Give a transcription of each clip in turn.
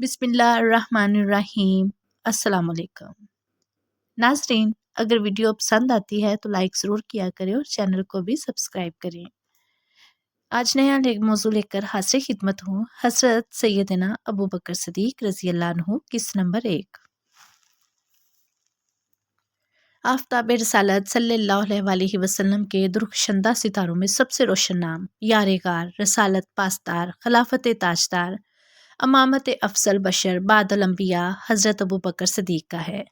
بسم اللہ الرحمن الرحیم۔ السلام علیکم ناظرین، اگر ویڈیو پسند آتی ہے تو لائک ضرور کیا کریں اور چینل کو بھی سبسکرائب کریں۔ آج نیا موضوع لے کر حاضر خدمت ہوں۔ حضرت سیدنا ابو بکر صدیق رضی اللہ عنہ قسط نمبر 1۔ آفتاب رسالت صلی اللہ علیہ وسلم کے درخشندہ ستاروں میں سب سے روشن نام، یار غار، رسالت پاسدار، خلافت تاجدار، امامت افضل بشر بعد الانبیاء حضرت ابو بکر صدیق کا ہے،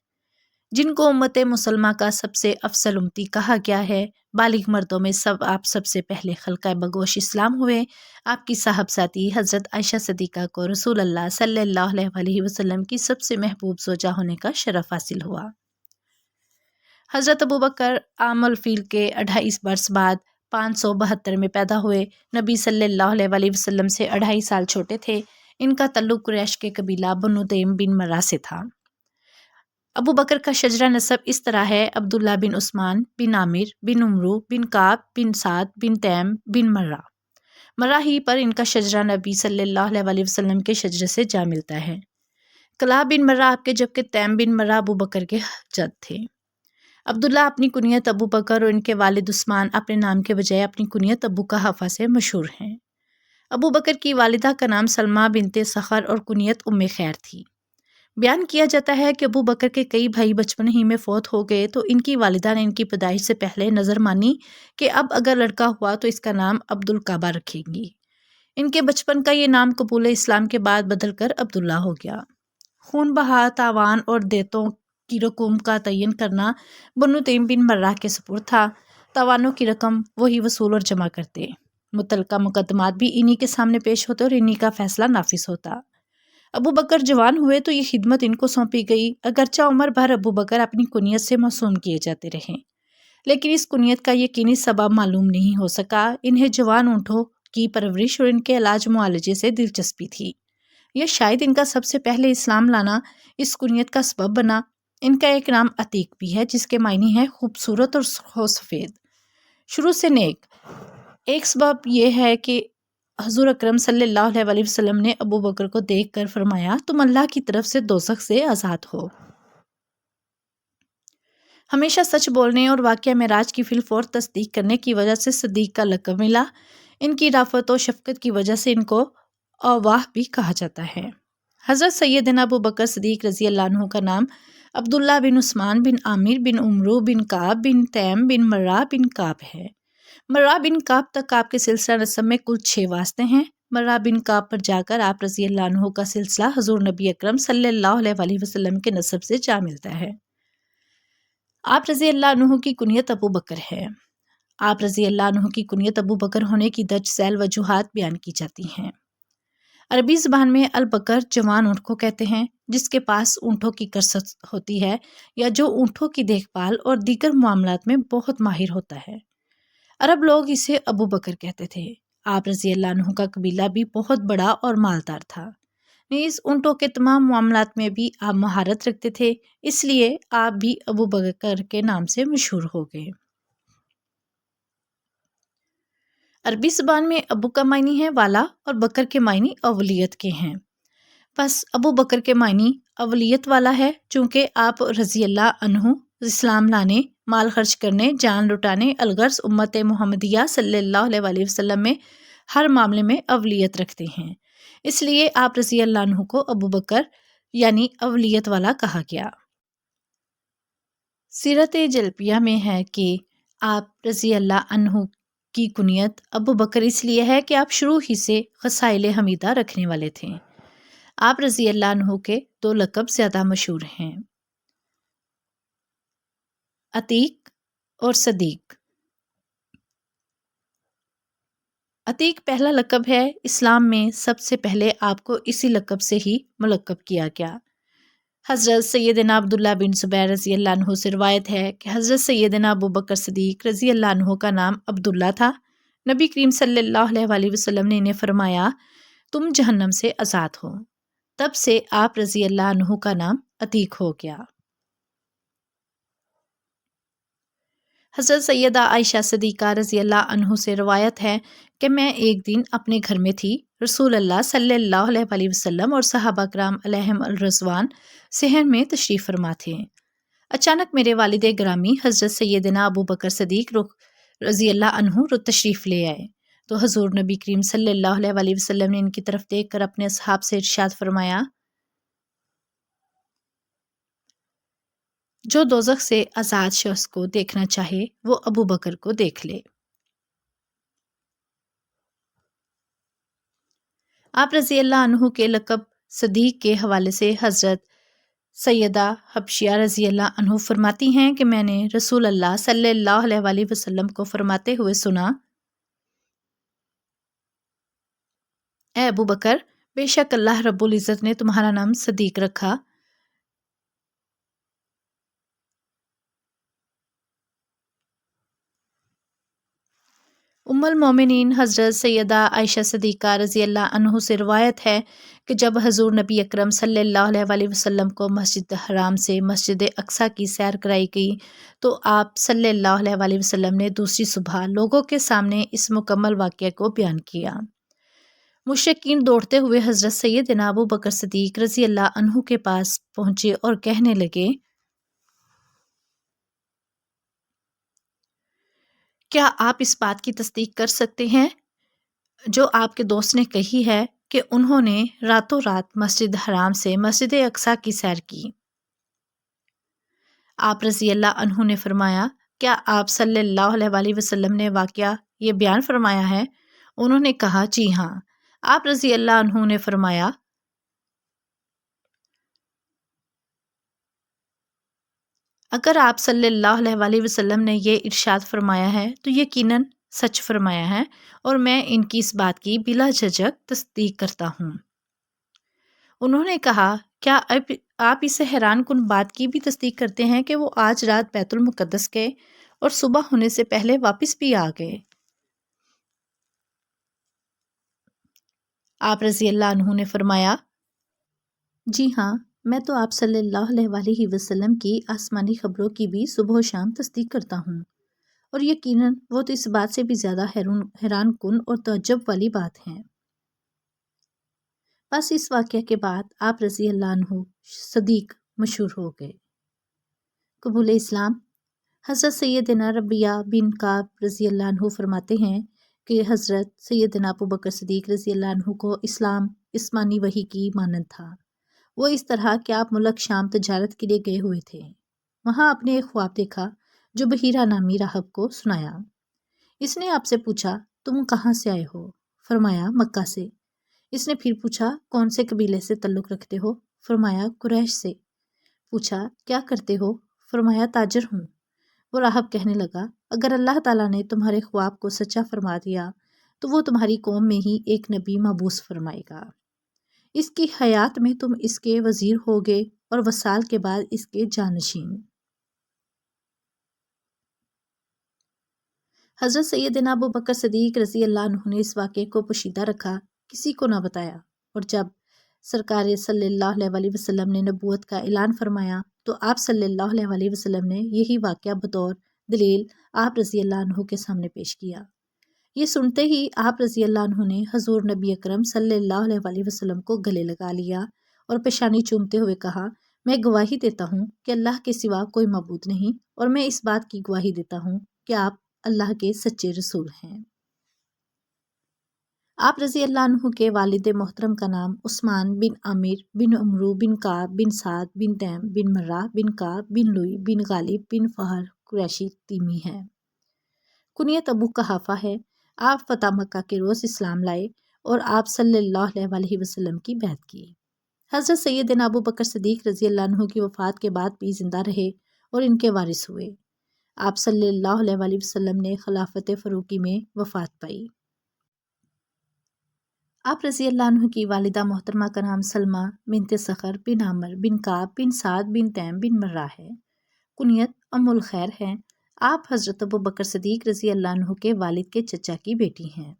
جن کو امت مسلمہ کا سب سے افضل امتی کہا گیا ہے۔ بالغ مردوں میں آپ سب سے پہلے خلقہ بگوش اسلام ہوئے۔ آپ کی صاحبزادی حضرت عائشہ صدیقہ کو رسول اللہ صلی اللہ علیہ وسلم کی سب سے محبوب زوجہ ہونے کا شرف حاصل ہوا۔ حضرت ابو بکر عام الفیل کے 28 برس بعد 572 میں پیدا ہوئے۔ نبی صلی اللہ علیہ وسلم سے 2.5 سال چھوٹے تھے۔ ان کا تعلق قریش کے قبیلہ بنو تیم بن مرہ سے تھا۔ ابو بکر کا شجرہ نسب اس طرح ہے: عبداللہ بن عثمان بن عامر بن عمرو بن کعب بن سعد بن تیم بن مرہ۔ مرہ ہی پر ان کا شجرہ نبی صلی اللہ علیہ وسلم کے شجرے سے جا ملتا ہے۔ کلاب بن مرہ آپ کے، جبکہ تیم بن مرہ ابو بکر کے جد تھے۔ عبداللہ اپنی کنیت ابو بکر اور ان کے والد عثمان اپنے نام کے بجائے اپنی کنیت ابو قحافہ سے مشہور ہیں۔ ابو بکر کی والدہ کا نام سلمہ بنت صخر اور کنیت ام خیر تھی۔ بیان کیا جاتا ہے کہ ابو بکر کے کئی بھائی بچپن ہی میں فوت ہو گئے تو ان کی والدہ نے ان کی پیدائش سے پہلے نظر مانی کہ اب اگر لڑکا ہوا تو اس کا نام عبد الکعبہ رکھیں گی۔ ان کے بچپن کا یہ نام قبول اسلام کے بعد بدل کر عبداللہ ہو گیا۔ خون بہا، تاوان اور دیتوں کی رقوم کا تعین کرنا بنو تیم بن مرہ کے سپرد تھا۔ تاوانوں کی رقم وہی وصول اور جمع کرتے، متعلقہ مقدمات بھی انہی کے سامنے پیش ہوتے اور انہی کا فیصلہ نافذ ہوتا۔ ابو بکر جوان ہوئے تو یہ خدمت ان کو سونپی گئی۔ اگرچہ عمر بھر ابو بکر اپنی کنیت سے موسوم کیے جاتے رہے، لیکن اس کنیت کا یقینی سبب معلوم نہیں ہو سکا۔ انہیں جوان اونٹوں کی پرورش اور ان کے علاج معالجے سے دلچسپی تھی، یا شاید ان کا سب سے پہلے اسلام لانا اس کنیت کا سبب بنا۔ ان کا ایک نام عتیق بھی ہے، جس کے معنی ہے خوبصورت اور سفید، شروع سے نیک۔ ایک سبب یہ ہے کہ حضور اکرم صلی اللہ علیہ وسلم نے ابو بکر کو دیکھ کر فرمایا، تم اللہ کی طرف سے دوزخ سے آزاد ہو۔ ہمیشہ سچ بولنے اور واقعہ معراج کی فی الفور تصدیق کرنے کی وجہ سے صدیق کا لقب ملا۔ ان کی رافت و شفقت کی وجہ سے ان کو اواہ بھی کہا جاتا ہے۔ حضرت سیدنا ابو بکر صدیق رضی اللہ عنہ کا نام عبداللہ بن عثمان بن عامر بن عمرو بن کعب بن تیم بن مرہ بن کعب ہے۔ مرہ بن کعب تک آپ کے سلسلہ نسب میں کل 6 واسطے ہیں۔ مرہ بن کعب پر جا کر آپ رضی اللہ عنہ کا سلسلہ حضور نبی اکرم صلی اللہ علیہ وسلم کے نسب سے جا ملتا ہے۔ آپ رضی اللہ عنہ کی کنیت ابو بکر ہے۔ آپ رضی اللہ عنہ کی کنیت ابو بکر ہونے کی درج ذیل وجوہات بیان کی جاتی ہیں۔ عربی زبان میں البکر جوان اونٹ کو کہتے ہیں، جس کے پاس اونٹوں کی کثرت ہوتی ہے یا جو اونٹوں کی دیکھ بھال اور دیگر معاملات میں بہت ماہر ہوتا ہے۔ عرب لوگ اسے ابو بکر کہتے تھے۔ آپ رضی اللہ عنہ کا قبیلہ بھی بہت بڑا اور مالدار تھا، نیز اونٹوں کے تمام معاملات میں بھی آپ مہارت رکھتے تھے، اس لیے آپ بھی ابو بکر کے نام سے مشہور ہو گئے۔ عربی زبان میں ابو کا معنی ہے والا اور بکر کے معنی اولیت کے ہیں، پس ابو بکر کے معنی اولیت والا ہے، چونکہ آپ رضی اللہ عنہ اسلام لانے، مال خرچ کرنے، جان لٹانے، الغرض امت محمدیہ صلی اللہ علیہ وسلم میں ہر معاملے میں اولیت رکھتے ہیں، اس لیے آپ رضی اللہ عنہ کو ابو بکر یعنی اولیت والا کہا گیا۔ سیرت جلبیہ میں ہے کہ آپ رضی اللہ عنہ کی کنیت ابو بکر اس لیے ہے کہ آپ شروع ہی سے خصائل حمیدہ رکھنے والے تھے۔ آپ رضی اللہ عنہ کے 2 لقب زیادہ مشہور ہیں: عتیق اور صدیق۔ عتیق پہلا لقب ہے۔ اسلام میں سب سے پہلے آپ کو اسی لقب سے ہی ملقب کیا گیا۔ حضرت سیدنا عبداللہ بن زبیر رضی اللہ عنہ سے روایت ہے کہ حضرت سیدنا ابو بکر صدیق رضی اللہ عنہ کا نام عبداللہ تھا۔ نبی کریم صلی اللہ علیہ وسلم نے انہیں فرمایا، تم جہنم سے آزاد ہو۔ تب سے آپ رضی اللہ عنہ کا نام عتیق ہو گیا۔ حضرت سیدہ عائشہ صدیقہ رضی اللہ عنہ سے روایت ہے کہ میں ایک دن اپنے گھر میں تھی، رسول اللہ صلی اللہ علیہ وآلہ وسلم اور صحابہ کرام علیہم الرضوان صحن میں تشریف فرما تھے۔ اچانک میرے والد گرامی حضرت سیدنا ابو بکر صدیق رضی اللہ عنہ تشریف لے آئے تو حضور نبی کریم صلی اللہ علیہ وآلہ وسلم نے ان کی طرف دیکھ کر اپنے اصحاب سے ارشاد فرمایا، جو دوزخ سے آزاد شخص کو دیکھنا چاہے وہ ابو بکر کو دیکھ لے۔ آپ رضی اللہ عنہ کے لقب صدیق کے حوالے سے حضرت سیدہ حبشیہ رضی اللہ عنہ فرماتی ہیں کہ میں نے رسول اللہ صلی اللہ علیہ وآلہ وسلم کو فرماتے ہوئے سنا، اے ابو بکر، بے شک اللہ رب العزت نے تمہارا نام صدیق رکھا۔ ام المومنین حضرت سیدہ عائشہ صدیقہ رضی اللہ عنہ سے روایت ہے کہ جب حضور نبی اکرم صلی اللہ علیہ وآلہ وسلم کو مسجد حرام سے مسجد اقصیٰ کی سیر کرائی گئی تو آپ صلی اللہ علیہ وآلہ وسلم نے دوسری صبح لوگوں کے سامنے اس مکمل واقعہ کو بیان کیا۔ مشرکین دوڑتے ہوئے حضرت سیدنا ابو بکر صدیق رضی اللہ عنہ کے پاس پہنچے اور کہنے لگے، کیا آپ اس بات کی تصدیق کر سکتے ہیں جو آپ کے دوست نے کہی ہے کہ انہوں نے راتوں رات مسجد حرام سے مسجد اقصیٰ کی سیر کی؟ آپ رضی اللہ عنہ نے فرمایا، کیا آپ صلی اللہ علیہ وآلہ وسلم نے واقعہ یہ بیان فرمایا ہے؟ انہوں نے کہا، جی ہاں۔ آپ رضی اللہ عنہ نے فرمایا، اگر آپ صلی اللہ علیہ وآلہ وسلم نے یہ ارشاد فرمایا ہے تو یقیناً سچ فرمایا ہے اور میں ان کی اس بات کی بلا جھجک تصدیق کرتا ہوں۔ انہوں نے کہا، کیا آپ اسے حیران کن بات کی بھی تصدیق کرتے ہیں کہ وہ آج رات بیت المقدس گئے اور صبح ہونے سے پہلے واپس بھی آ گئے؟ آپ رضی اللہ عنہ نے فرمایا، جی ہاں، میں تو آپ صلی اللہ علیہ وآلہ وسلم کی آسمانی خبروں کی بھی صبح و شام تصدیق کرتا ہوں، اور یقیناً وہ تو اس بات سے بھی زیادہ حیران کن اور تعجب والی بات ہے۔ بس اس واقعہ کے بعد آپ رضی اللہ عنہ صدیق مشہور ہو گئے۔ قبول اسلام۔ حضرت سیدنا ربیہ بن کعب رضی اللہ عنہ فرماتے ہیں کہ حضرت سیدنا ابو بکر صدیق رضی اللہ عنہ کو اسلام آسمانی وحی کی مانند تھا۔ وہ اس طرح کہ آپ ملک شام تجارت کے لیے گئے ہوئے تھے، وہاں آپ نے ایک خواب دیکھا جو بحیرہ نامی راہب کو سنایا۔ اس نے آپ سے پوچھا، تم کہاں سے آئے ہو؟ فرمایا، مکہ سے۔ اس نے پھر پوچھا، کون سے قبیلے سے تعلق رکھتے ہو؟ فرمایا، قریش سے۔ پوچھا، کیا کرتے ہو؟ فرمایا، تاجر ہوں۔ وہ راہب کہنے لگا، اگر اللہ تعالیٰ نے تمہارے خواب کو سچا فرما دیا تو وہ تمہاری قوم میں ہی ایک نبی مبعوث فرمائے گا۔ اس کی حیات میں تم اس کے وزیر ہوگے اور وصال کے بعد اس کے جانشین۔ حضرت سیدنا ابو بکر صدیق رضی اللہ عنہ نے اس واقعے کو پوشیدہ رکھا، کسی کو نہ بتایا، اور جب سرکار صلی اللہ علیہ وآلہ وسلم نے نبوت کا اعلان فرمایا تو آپ صلی اللہ علیہ وآلہ وسلم نے یہی واقعہ بطور دلیل آپ رضی اللہ عنہ کے سامنے پیش کیا۔ یہ سنتے ہی آپ رضی اللہ عنہ نے حضور نبی اکرم صلی اللہ علیہ وآلہ وسلم کو گلے لگا لیا اور پیشانی چومتے ہوئے کہا، میں گواہی دیتا ہوں کہ اللہ کے سوا کوئی معبود نہیں، اور میں اس بات کی گواہی دیتا ہوں کہ آپ اللہ کے سچے رسول ہیں۔ آپ رضی اللہ عنہ کے والد محترم کا نام عثمان بن عامر بن عمرو بن کعب بن سعد بن تیم بن مرہ بن کعب بن لوئی بن غالب بن فہر قریشی تیمی ہے۔ کنیت ابو قحافہ ہے۔ آپ فتح مکہ کے روز اسلام لائے اور آپ صلی اللہ علیہ وآلہ وسلم کی بیعت کی۔ حضرت سیدنا ابو بکر صدیق رضی اللہ عنہ کی وفات کے بعد بھی زندہ رہے اور ان کے وارث ہوئے۔ آپ صلی اللہ علیہ وآلہ وسلم نے خلافت فاروقی میں وفات پائی۔ آپ رضی اللہ عنہ کی والدہ محترمہ کا نام سلمہ بنت صخر بن عامر بن کعب بن سعد بن تیم بن مرہ ہے۔ کنیت ام الخیر ہے۔ آپ حضرت ابو بکر صدیق رضی اللہ عنہ کے والد کے چچا کی بیٹی ہیں۔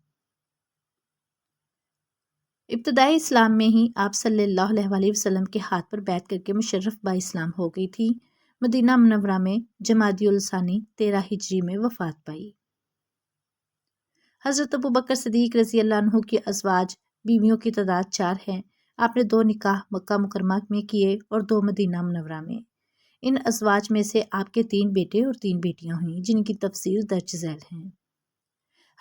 ابتدائی اسلام میں ہی آپ صلی اللہ علیہ وآلہ وسلم کے ہاتھ پر بیعت کر کے مشرف با اسلام ہو گئی تھی۔ مدینہ منورہ میں جمادی الثانی 13 ہجری میں وفات پائی۔ حضرت ابوبکر صدیق رضی اللہ عنہ کی ازواج بیویوں کی تعداد 4 ہے۔ آپ نے 2 نکاح مکہ مکرمہ میں کیے اور 2 مدینہ منورہ میں۔ ان ازواج میں سے آپ کے 3 بیٹے اور 3 بیٹیاں ہوئیں جن کی تفصیل درج ذیل ہیں۔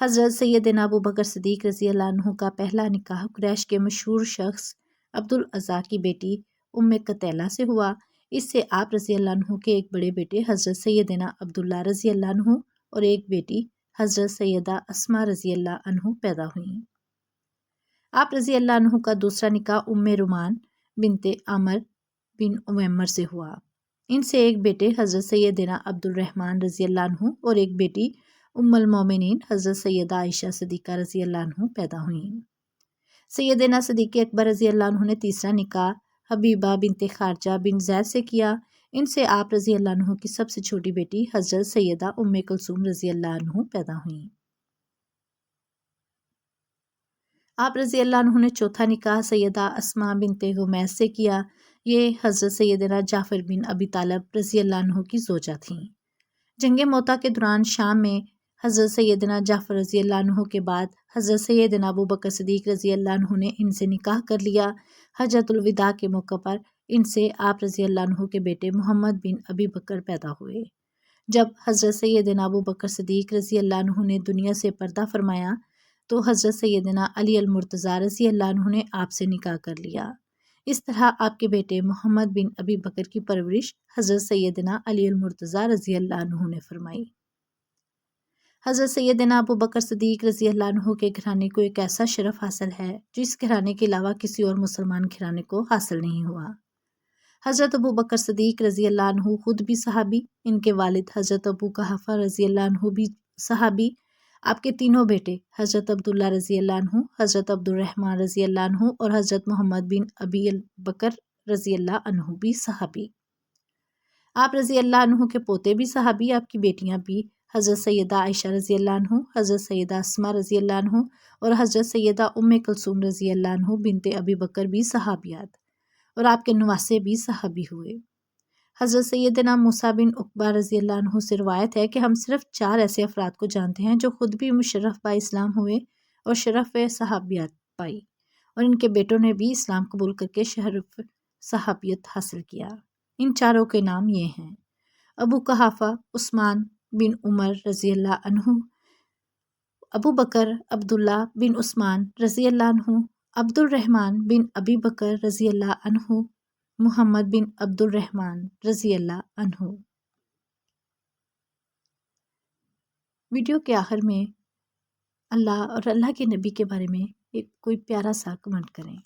حضرت سیدنا ابوبکر صدیق رضی اللہ عنہ کا پہلا نکاح قریش کے مشہور شخص عبدالعزیٰ کی بیٹی ام قتیلہ سے ہوا۔ اس سے آپ رضی اللہ عنہ کے ایک بڑے بیٹے حضرت سیدنا عبداللہ رضی اللہ عنہ اور ایک بیٹی حضرت سیدہ اسماء رضی اللہ عنہ پیدا ہوئیں۔ آپ رضی اللہ عنہ کا دوسرا نکاح ام رومان بنت عامر بن عمیمر سے ہوا۔ ان سے ایک بیٹے حضرت سیدنا عبد الرحمن رضی اللہ عنہ اور ایک بیٹی ام المومنین حضرت سیدہ عائشہ صدیقہ رضی اللہ عنہ پیدا ہوئیں۔ سیدنا صدیق اکبر رضی اللہ عنہ نے تیسرا نکاح حبیبہ بنت خارجہ بن زید سے کیا۔ ان سے آپ رضی اللہ عنہ کی سب سے چھوٹی بیٹی حضرت سیدہ ام کلثوم رضی اللہ عنہ پیدا ہوئیں۔ آپ رضی اللہ عنہ نے چوتھا نکاح سیدہ اسماء بنت غمیس سے کیا۔ یہ حضرت سیدنا جعفر بن ابی طالب رضی اللہ عنہ کی زوجہ تھیں۔ جنگ موتا کے دوران شام میں حضرت سیدنا جعفر رضی اللہ عنہ کے بعد حضرت سیدنا ابوبکر صدیق رضی اللہ عنہ نے ان سے نکاح کر لیا۔ حجۃ الوداع کے موقع پر ان سے آپ رضی اللہ عنہ کے بیٹے محمد بن ابی بکر پیدا ہوئے۔ جب حضرت سیدنا ابوبکر صدیق رضی اللہ عنہ نے دنیا سے پردہ فرمایا تو حضرت سیدنا علی المرتضیٰ رضی اللہ عنہ نے آپ سے نکاح کر لیا۔ اس طرح آپ کے بیٹے محمد بن ابی بکر کی پرورش حضرت سیدنا علی المرتضیٰ رضی اللہ عنہ نے فرمائی۔ حضرت سیدنا ابوبکر صدیق رضی اللہ عنہ کے گھرانے کو ایک ایسا شرف حاصل ہے جو اس گھرانے کے علاوہ کسی اور مسلمان گھرانے کو حاصل نہیں ہوا۔ حضرت ابوبکر صدیق رضی اللہ عنہ خود بھی صحابی، ان کے والد حضرت ابو قحافہ رضی اللہ عنہ بھی صحابی، آپ کے تینوں بیٹے حضرت عبداللہ رضی اللہ عنہ، حضرت عبد الرحمن رضی اللہ عنہ اور حضرت محمد بن ابی بکر رضی اللہ عنہ بھی صحابی۔ آپ رضی اللہ عنہ کے پوتے بھی صحابی، آپ کی بیٹیاں بھی حضرت سیدہ عائشہ رضی اللہ عنہ، حضرت سیدہ اسماء رضی اللہ عنہ اور حضرت سیدہ ام کلثوم رضی اللہ عنہ بنت ابی بکر بھی صحابیات، اور آپ کے نواسے بھی صحابی ہوئے۔ حضرت سیدنا موسیٰ بن عقبہ رضی اللہ عنہ سے روایت ہے کہ ہم صرف 4 ایسے افراد کو جانتے ہیں جو خود بھی مشرف با اسلام ہوئے اور شرف صحابیت پائی، اور ان کے بیٹوں نے بھی اسلام قبول کر کے شرف صحابیت حاصل کیا۔ ان 4 کے نام یہ ہیں: ابو قحافہ عثمان بن عمر رضی اللہ عنہ، ابو بکر عبداللہ بن عثمان رضی اللہ عنہ، عبد الرحمن بن ابی بکر رضی اللہ عنہ، محمد بن عبد الرحمن رضی اللہ عنہ۔ ویڈیو کے آخر میں اللہ اور اللہ کے نبی کے بارے میں کوئی پیارا سا کمنٹ کریں۔